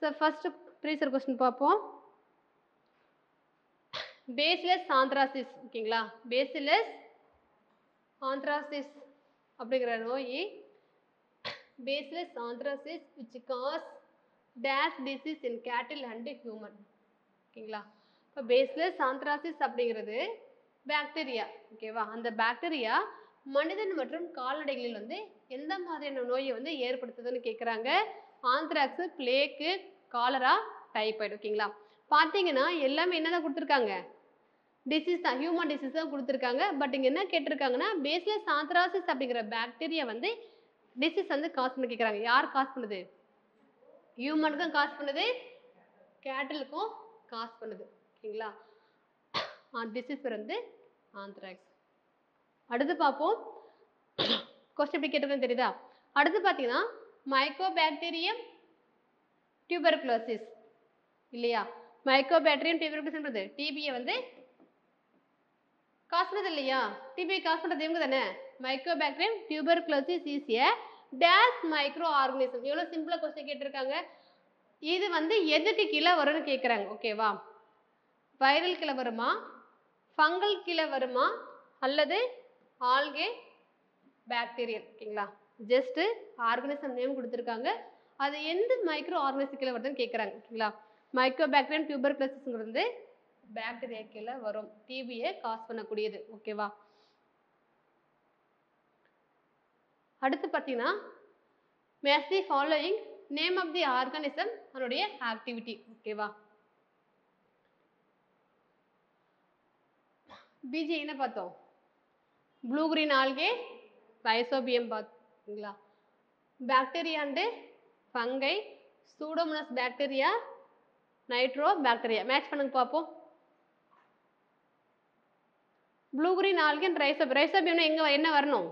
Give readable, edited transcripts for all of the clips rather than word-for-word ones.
So first ப்ரீசர் question பார்ப்போம். Bacillus anthracis ஓகேங்களா. Bacillus anthracis அப்படிங்கிற நோய் bacillus anthracis which cause dash disease in cattle and human ஓகேங்களா. இப்போ பேசிலஸ் ஆந்த்ராசிஸ் அப்படிங்கிறது பாக்டீரியா ஓகேவா. அந்த பாக்டீரியா மனிதன் மற்றும் கால்நடைகளில் வந்து எந்த மாதிரியான நோயை வந்து ஏற்படுத்துதுன்னு கேட்குறாங்க. ஆந்த்ராக்ஸு, பிளேக்கு, காலரா, டைபாய்டு ஓகேங்களா. பார்த்தீங்கன்னா எல்லாமே என்னதான் கொடுத்துருக்காங்க, டிசீஸ் தான், ஹியூமன் டிசீஸ் தான் கொடுத்துருக்காங்க. பட் இங்கே என்ன கேட்டிருக்காங்கன்னா பேசிலஸ் ஆந்த்ராசிஸ் அப்படிங்கிற பாக்டீரியா வந்து டிசீஸ் வந்து காஸ் பண்ணி கேட்குறாங்க. யார் காஸ் பண்ணுது? ஹியூமனுக்கும் காஸ் பண்ணுது, கேட்டலுக்கும் காஸ் பண்ணுது ஓகேங்களா. டிசீஸ் வந்து ஆந்த்ராக்ஸ். அடுத்து பார்ப்போம். கொஸ்டின் எப்படி கேட்டிருக்குன்னு தெரியுதா? அடுத்து பார்த்தீங்கன்னா மைக்கோபாக்டீரியம் டியூபர்குலோசிஸ் இல்லையா. மைக்கோபாக்டீரியம் டியூபர்குலோசிஸ்ன்றது டிபியை வந்து காஸ் பண்ணுறது இல்லையா. டிபியை காஸ் பண்ணுறது இவங்க தானே. Mycobacterium tuberculosis is A dash micro organism. எவ்வளோ சிம்பிளாக கொஸ்டின் கேட்டிருக்காங்க. இது வந்து எதுக்கு கீழே வரும்னு கேட்குறாங்க ஓகேவா. வைரல் கீழே வருமா, ஃபங்கல் கீழே வருமா, அல்லது ஆல்கே பாக்டீரியல் ஓகேங்களா. ஜஸ்ட் ஆர்கனிசம் நேம் கொடுத்துருக்காங்க. அது எந்த மைக்ரோ ஆர்கனிசம் கீழே வருதுன்னு கேட்குறாங்க ஓகேங்களா. மைக்கோபாக்டீரியம் டியூபர்குலோசிஸ்ங்கிறது பாக்டீரியா கீழே வரும், டிபியை காஸ் பண்ணக்கூடியது ஓகேவா. அடுத்து பார்த்தீங்கன்னா match the following name of the organism அதனுடைய ஆக்டிவிட்டி ஓகேவா. பிஜி என்ன பார்த்தோம், ப்ளூ கிரீன் ஆல்கே, ரைசோபியம் பார்த்தீங்களா. Bacteria and fungi, pseudomonas bacteria, nitro bacteria. Match பண்ணுங்க பார்ப்போம். Blue green algae and rhizobium எங்கே என்ன வரணும்,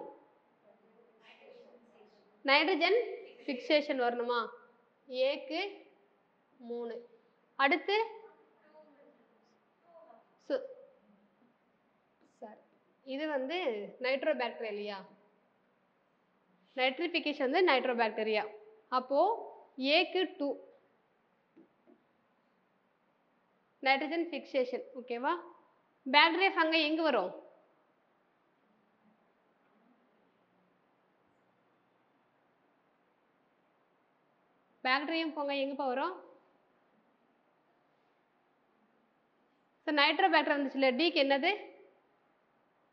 நைட்ரஜன் ஃபிக்சேஷன் வரணுமா. ஏக்கு 3. அடுத்து சார் இது வந்து நைட்ரோ பாக்டீரியா இல்லையா. நைட்ரிஃபிகேஷன் வந்து நைட்ரோ பாக்டீரியா. அப்போது ஏக்கு 2 நைட்ரஜன் ஃபிக்சேஷன் ஓகேவா. பாக்டீரியா ஃபங்கை எங்கே வரும், பாக்டீரியம் ஃபங்கை எங்கேப்பா வரும். ஸோ நைட்ரோ பாக்டீரியா வந்துச்சுல்ல, டிக்கு என்னது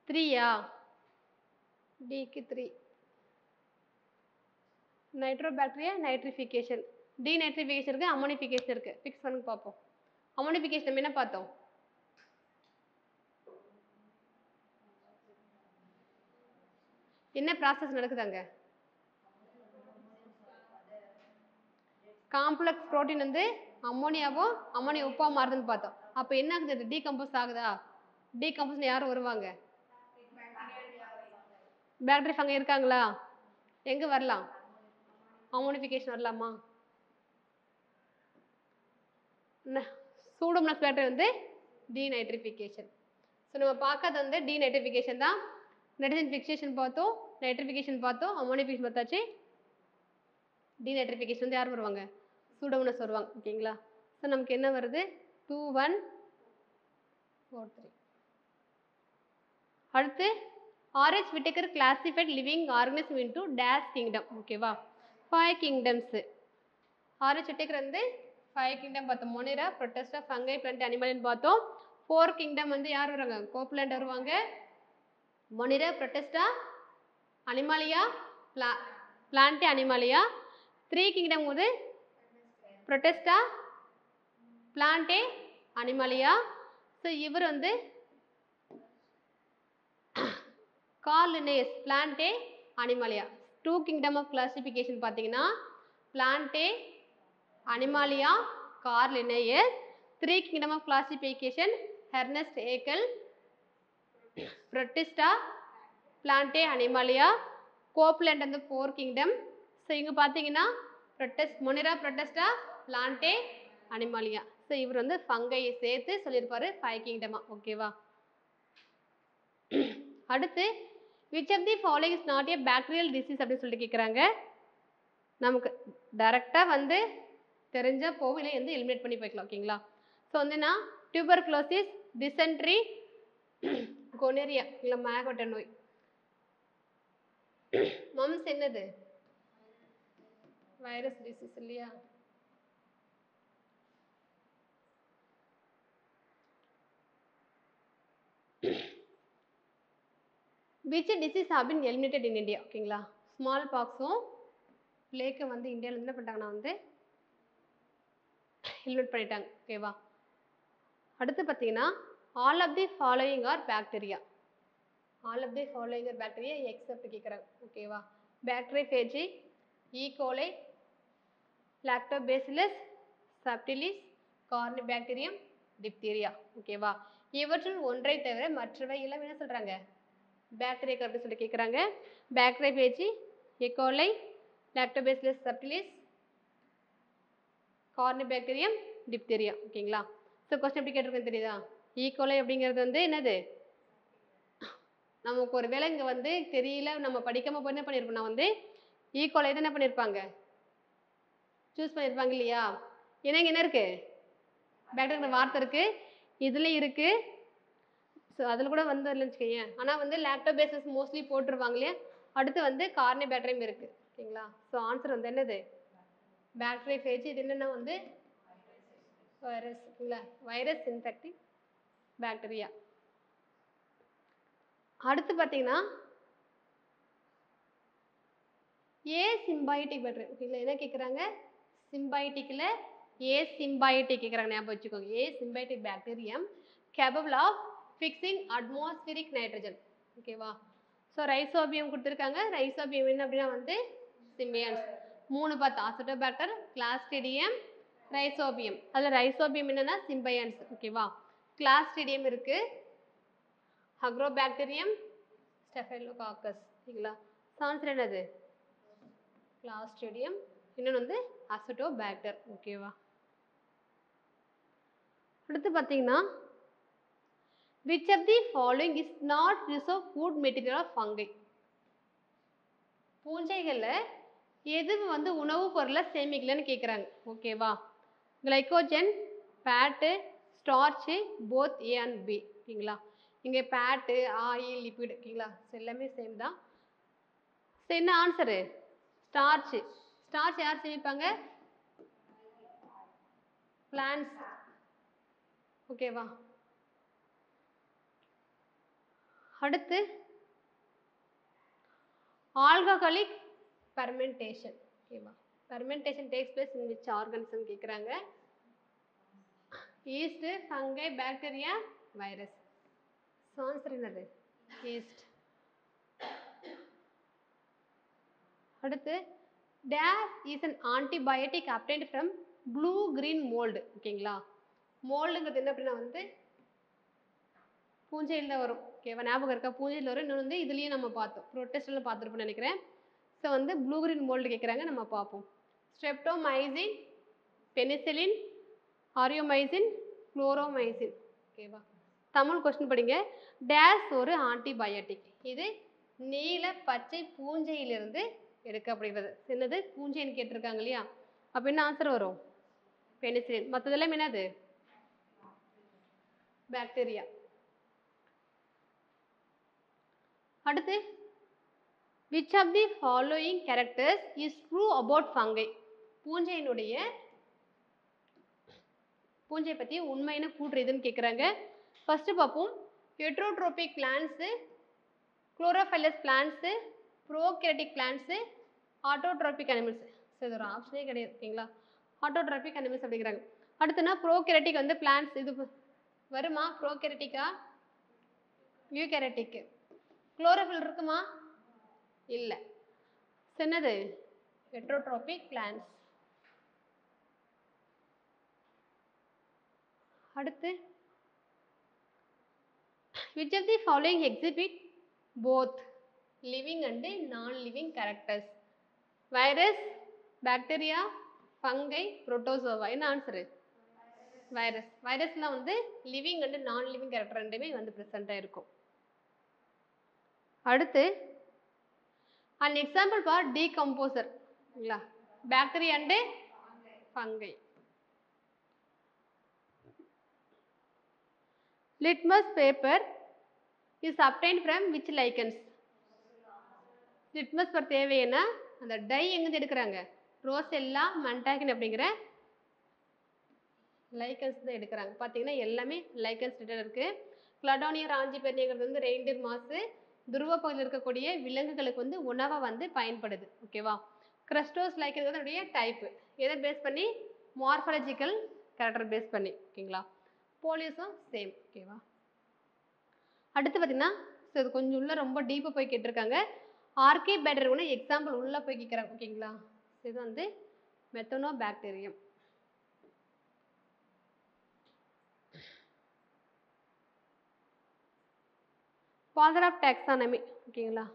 3யா, டிக்கு 3. Nitro bacteria nitrification, denitrification இருக்குது, அமோனிஃபிகேஷன் இருக்குது. ஃபிக்ஸ் பண்ணி பார்ப்போம். அமோனிஃபிகேஷன் நம்ம என்ன பார்த்தோம், என்ன ப்ராசஸ் நடக்குதாங்க, காம்ப்ளெக்ஸ் புரோட்டீன் வந்து அம்மோனியாவும் அம்மோனியா உப்பா மாறுதுன்னு பார்த்தோம். அப்போ என்ன ஆகுது, டீகம்போஸ் ஆகுதா. டீகம்போஸ் யாரும் வருவாங்க, பாக்டீரியா ஃபங்கை இருக்காங்களா, எங்கே வரலாம், அமோனிஃபிகேஷன் வரலாமா. சூடோமோனாஸ் பாக்டீரியா வந்து டீநைட்ரிஃபிகேஷன். ஸோ நம்ம பார்க்காத வந்து டீநைட்ரிஃபிகேஷன் தான். நைட்ரஜன் ஃபிக்சேஷன் பார்த்தோம், நைட்ரிஃபிகேஷன் பார்த்தோம், அமோனிஃபிகேஷன் பார்த்தாச்சு. டீநைட்ரிஃபிகேஷன் வந்து யார் வருவாங்க, சூடோமோனாஸ் வருவாங்க ஓகேங்களா. ஸோ நமக்கு என்ன வருது 2 1 4 3. அடுத்து RH Whittaker classified living organism into dash kingdom ஓகேவா. 5 கிங்டம்ஸ். RH Whittaker வந்து 5 கிங்டம் பார்த்தோம். மொனிரா, புரோட்டஸ்டா, ஃபங்கை, பிளான்ட், அனிமல்னு பார்த்தோம். 4 கிங்டம் வந்து யார் வருவாங்க, கோப்லாண்ட் வருவாங்க, monera, protista, animalia, plant, animalia. 3 kingdom வந்து புரோட்டஸ்டா, பிளான்ட், அனிமாலியா. ஸோ இவர் வந்து Carl Linnaeus, plant, animalia. 2 kingdom of classification பார்த்தீங்கன்னா plant, animalia, Carl Linnaeus. 3 kingdom of classification Ernst Haeckel, protista, plant, animalia. Copeland வந்து 4 kingdom. So இங்கே பார்த்தீங்கன்னா monera, protista, plant, animalia. So இவர் வந்து ஃபங்கையை சேர்த்து சொல்லியிருப்பாரு 5 கிங்டமா ஓகேவா. அடுத்து which of the following is not a bacterial disease அப்படின்னு சொல்லிட்டு கேட்குறாங்க. நமக்கு டைரெக்டாக வந்து தெரிஞ்சா போகும், இல்லை வந்து எலிமினேட் பண்ணி போய்க்கலாம். ஓகேங்களா? ஸோ வந்துன்னா டியூபர்குலோசிஸ், டிசென்ட்ரி, கொனேரியா இல்லை மேகோட்ட நோய். மம்ஸ் என்னது? வைரஸ் டிசீஸ் இல்லையா? which disease have been eliminated in India? ஓகேங்களா? ஸ்மால் பாக்ஸும் பிளேக்கும் வந்து இந்தியாவில் என்ன பண்ணிட்டாங்கன்னா வந்து எலிமினேட் பண்ணிட்டாங்க. ஓகேவா? அடுத்து பார்த்தீங்கன்னா all of the following are bacteria. All of the following are bacteria except கேட்குறாங்க. ஓகேவா? Bacteriophage, E coli, lactobacillus, subtilis, corynebacterium, diphtheria. ஓகேவா? இவற்றுள் ஒன்றை தவிர மற்றவை எல்லாம் என்ன சொல்கிறாங்க? பாக்டீரியா அப்படின்னு சொல்லி கேட்குறாங்க. Bacteriophage, E coli, lactobacillus subtilis, corynebacterium, diphtheria. ஓகேங்களா? ஸோ கொஸ்டின் எப்படி கேட்டிருக்கேன்னு தெரியுதா? ஈகோலை அப்படிங்கிறது வந்து என்னது? நமக்கு ஒரு வேளை இங்கே வந்து தெரியல, நம்ம படிக்காமல் போய் என்ன பண்ணியிருப்போம், நான் வந்து ஈகோலை தான் என்ன பண்ணியிருப்பாங்க, சூஸ் பண்ணியிருப்பாங்க இல்லையா? ஏன்னா இங்கே என்ன இருக்குது? பாக்டீரியா வார்த்தை இருக்குது, இதுலேயும் இருக்குது. ஸோ அதில் கூட வந்து இல்லைன்னு வச்சுக்கோங்க. ஆனால் வந்து லாக்டோபேசஸ் மோஸ்ட்லி போட்டுருவாங்க இல்லையா? அடுத்து வந்து கார்னிபாக்டீரியம் இருக்குது. ஓகேங்களா? ஸோ ஆன்சர் வந்து என்னது? பாக்டீரியோஃபேஜ். இது என்னென்னா வந்து வைரஸ் இல்லை, வைரஸ் இன்ஃபெக்டிங் பாக்டீரியா. அடுத்து பார்த்தீங்கன்னா ஏ சிம்பாய்டிக் பாக்டீரியா. ஓகேங்களா? என்ன கேட்குறாங்க? சிம்பாய்டிக்கில் ஏ சிம்பாய்டிக் கேட்குறாங்க. ஞாபகம் வச்சுக்கோங்க. A symbiotic bacterium capable of fixing atmospheric nitrogen. ஓகேவா? ஸோ ரைசோபியம் கொடுத்துருக்காங்க. ரைசோபியம் என்ன அப்படின்னா வந்து சிம்பியன்ஸ். 3 பார்த்தா அசிட்டோபாக்டர், கிளாஸ்ட்ரிடியம், ரைசோபியம். அதில் ரைசோபியம் என்னன்னா சிம்பியன்ஸ். ஓகேவா? கிளாஸ்ட்ரிடியம் இருக்கு, அக்ரோபாக்டீரியம், ஸ்டெஃபைலோகாக்கஸ். ஓகேங்களா? ஆன்சர் என்னது? கிளாஸ்ட்ரிடியம். இன்னொன்று வந்து அசிட்டோபாக்டர். ஓகேவா? அடுத்து பார்த்தீங்கன்னா which of the following is not reserved food material of fungi? பூஞ்சைகளில் எது வந்து உணவுப் பொருளை சேமிக்கலன்னு கேட்குறாங்க. ஓகேவா? Glycogen, fat, starch, both A and B. ஓகேங்களா? இங்கே ஃபேட்டு, ஆயில், லிப்பிட். ஓகேங்களா? ஸோ எல்லாமே சேம் தான். ஸோ என்ன ஆன்சரு? ஸ்டார்ச்சு. ஸ்டார்ச் யார் சேமிப்பாங்க? பிளான்ஸ். ஓகேவா? அடுத்து ஆல்கஹாலிக் ஃபெர்மெண்டேஷன். ஓகேவா? Fermentation takes place in which organism கேட்குறாங்க. Yeast, fungi, bacteria, virus. Answer என்னது? ஈஸ்ட். அடுத்து this is an antibiotic obtained from blue green mould. ஓகேங்களா? மோல்டுங்கிறது என்ன அப்படின்னா வந்து பூஞ்சையில் தான் வரும். ஓகேவா? ஞாபகம் இருக்கா? பூஞ்சையில் வரும். இன்னொன்று வந்து இதுலேயும் நம்ம பார்த்தோம், ப்ரொட்டஸ்டில் பார்த்துருப்போம்னு நினைக்கிறேன். ஸோ வந்து ப்ளூ கிரீன் மோல்டு கேட்குறாங்க, நம்ம பார்ப்போம். Streptomycin, penicillin, aureomycin, chloromycin. ஓகேவா? தமிழ் கொஸ்டின் படிங்க. டேஸ் ஒரு ஆன்டிபயோட்டிக். இது நீல பச்சை பூஞ்சையிலிருந்து எடுக்கப்படுகிறது. என்னது? பூஞ்சைன்னு கேட்டிருக்காங்க இல்லையா? அப்போ என்ன ஆன்சர் வரும்? பெனிசிலின். மற்றதெல்லாம் என்னது? பாக்டீரியா. அடுத்து which of the following characters is true about fungi? பூஞ்சையினுடைய பூஞ்சை பற்றி உண்மையான கூற்று எதுன்னு கேட்குறாங்க. ஃபஸ்ட்டு பார்ப்போம். Heterotrophic plants, chlorophyllous plants, prokaryotic plants, autotrophic animals. So இது ஒரு ஆப்ஷனே கிடையாது. ஓகேங்களா? ஆட்டோட்ரோபிக் அனிமல்ஸ் அப்படிங்கிறாங்க. அடுத்துனா ப்ரோகேரிட்டிக் வந்து பிளான்ட்ஸ். இது வருமா? ப்ரோகேரிட்டிக்கா யூகேரிட்டிக்கு? குளோரோஃபில் இருக்குமா? இல்லை. என்னது? Heterotrophic plants. அடுத்து which of the following exhibit both living and non-living characters? Virus, bacteria, fungi, protozoa. என்ன ஆன்சரு? வைரஸ். வைரஸ்லாம் வந்து லிவிங் அண்ட் நான் லிவிங் கேரக்டர் ரெண்டுமே வந்து ப்ரெசென்ட்டாக இருக்கும். அடுத்து an example for decomposer. Bacteria and fungi. Litmus paper is obtained from which lichens? Litmus paper தேவைன்னா அந்த tie எங்கேருந்து எடுக்கிறாங்க? ரோசெல்லா மண்டாகின் அப்படிங்கிற லைக்கன்ஸ் தான் எடுக்கிறாங்க. பார்த்தீங்கன்னா எல்லாமே லைக்கன்ஸ் இருக்குது. கிளடோனியா ராஞ்சிபெர்னியாங்கிறது வந்து ரெயின்டியர் மாசு துருவ பகுதியில் இருக்கக்கூடிய விலங்குகளுக்கு வந்து உணவை வந்து பயன்படுது. ஓகேவா? கிரஸ்டோஸ் லைக்கன்கிறது அதனுடைய டைப்பு. எதை பேஸ் பண்ணி? மார்ஃபாலஜிக்கல் கேரக்டர் பேஸ் பண்ணி. ஓகேங்களா? போலியோஸும் சேம். ஓகேவா? அடுத்து பார்த்தீங்கன்னா இது கொஞ்சம் உள்ள ரொம்ப டீப்பாக போய் கேட்டிருக்காங்க. ஆர்கே பேக்டீரியா கூட எக்ஸாம்பிள் உள்ளே போய் கேட்குறாங்க. ஓகேங்களா? இது வந்து methanobacterium. Father of taxonomy. ஓகேங்களா?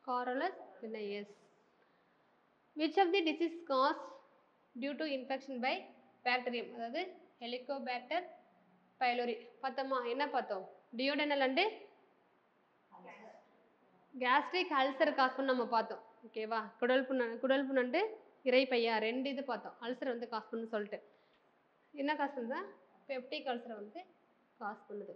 Carolus Linnaeus. Which of the disease cause due to infection by bacterium? அதாவது ஹெலிகோபாக்டர் பைலோரி. பார்த்தோமா? என்ன பார்த்தோம்? Duodenal and gastric ulcer cause பண்ண நம்ம பார்த்தோம். ஓகேவா? குடல் புண்ணு இறைப்பையா 2 இது பார்த்தோம். அல்சர் வந்து காஸ் பண்ணுன்னு சொல்லிட்டு என்ன காஸ் பண்ணுதா? பெப்டிக் அல்சரை வந்து காஸ் பண்ணுது.